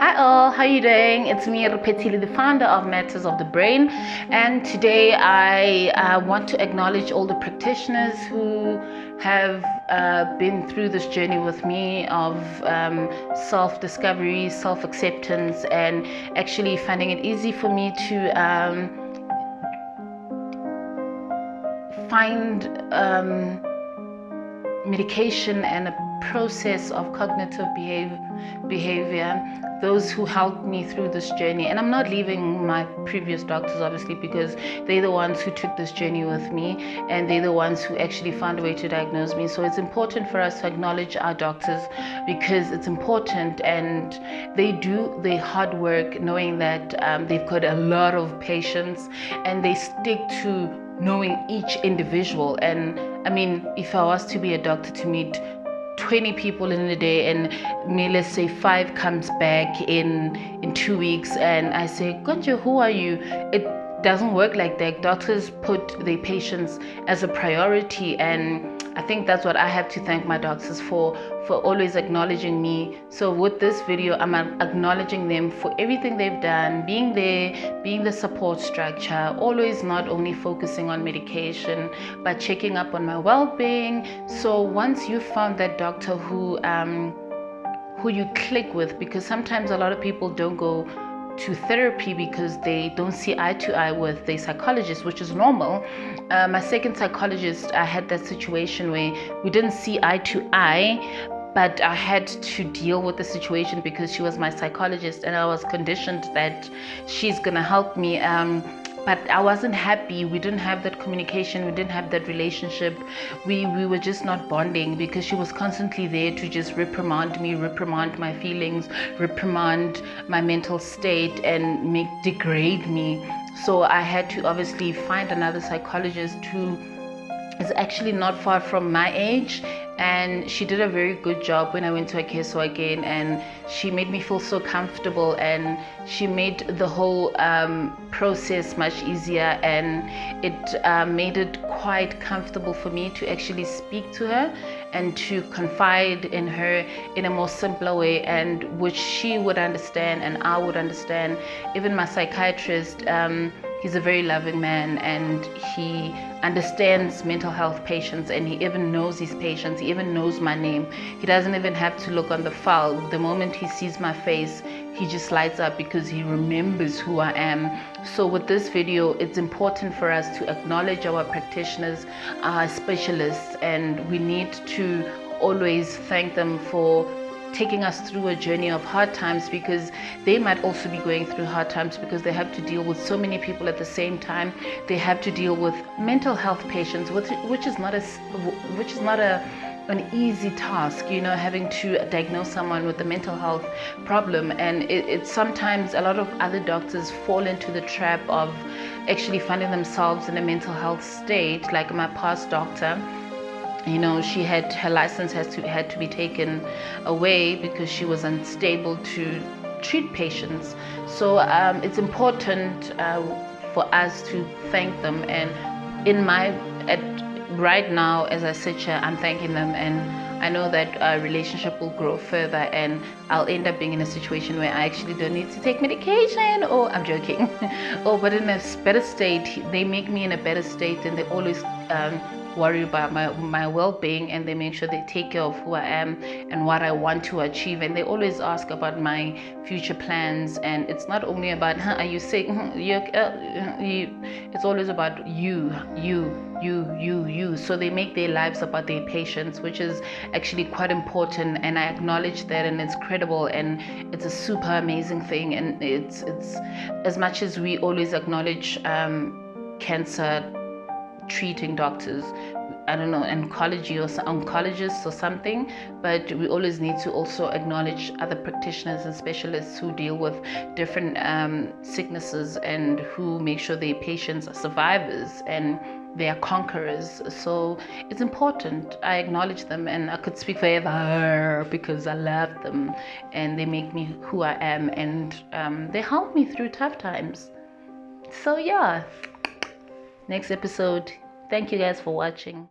Hi all, how are you doing? It's me, Rupetile, the founder of Matters of the Brain, and today I want to acknowledge all the practitioners who have been through this journey with me of self-discovery, self-acceptance, and actually finding it easy for me to find medication and a process of cognitive behavior, those who helped me through this journey. And I'm not leaving my previous doctors, obviously, because they're the ones who took this journey with me, and they're the ones who actually found a way to diagnose me. So it's important for us to acknowledge our doctors, because it's important, and they do their hard work knowing that they've got a lot of patients, and they stick to knowing each individual. And I mean, if I was to be a doctor to meet 20 people in a day, and let's say 5 comes back in 2 weeks, and I say, Gonja, who are you? It doesn't work like that. Doctors put their patients as a priority, and I think that's what I have to thank my doctors for always acknowledging me. So with this video, I'm acknowledging them for everything they've done, being there, being the support structure, always not only focusing on medication, but checking up on my well-being. So once you found that doctor who you click with, because sometimes a lot of people don't go to therapy because they don't see eye to eye with their psychologist, which is normal. My second psychologist, I had that situation where we didn't see eye to eye, but I had to deal with the situation because she was my psychologist, and I was conditioned that she's gonna help me. But I wasn't happy. We didn't have that communication. We didn't have that relationship. We were just not bonding, because she was constantly there to just reprimand me, reprimand my feelings, reprimand my mental state, and degrade me. So I had to obviously find another psychologist who is actually not far from my age, and she did a very good job when I went to her case again, and she made me feel so comfortable, and she made the whole process much easier, and it made it quite comfortable for me to actually speak to her and to confide in her in a more simpler way, and which she would understand and I would understand. Even my psychiatrist, he's a very loving man, and he understands mental health patients, and he even knows his patients. He even knows my name. He doesn't even have to look on the file. The moment he sees my face, he just lights up because he remembers who I am. So with this video, it's important for us to acknowledge our practitioners, our specialists, and we need to always thank them for taking us through a journey of hard times, because they might also be going through hard times, because they have to deal with so many people at the same time. They have to deal with mental health patients, which is not an easy task, you know, having to diagnose someone with a mental health problem. And it's sometimes a lot of other doctors fall into the trap of actually finding themselves in a mental health state. Like my past doctor, you know, she had her license had to be taken away because she was unstable to treat patients. So it's important for us to thank them. And right now, as I sit here, I'm thanking them, and I know that our relationship will grow further, and I'll end up being in a situation where I actually don't need to take medication. Or I'm joking. But in a better state. They make me in a better state, and they always worry about my well-being, and they make sure they take care of who I am and what I want to achieve. And they always ask about my future plans, and it's not only about, are you sick? It's always about you. So they make their lives about their patients, which is actually quite important, and I acknowledge that, and it's credible, and it's a super amazing thing. And it's as much as we always acknowledge cancer treating doctors, I don't know, oncologists or something, but we always need to also acknowledge other practitioners and specialists who deal with different sicknesses, and who make sure their patients are survivors and they are conquerors. So it's important. I acknowledge them, and I could speak forever because I love them, and they make me who I am, and they help me through tough times. So yeah, next episode. Thank you guys for watching.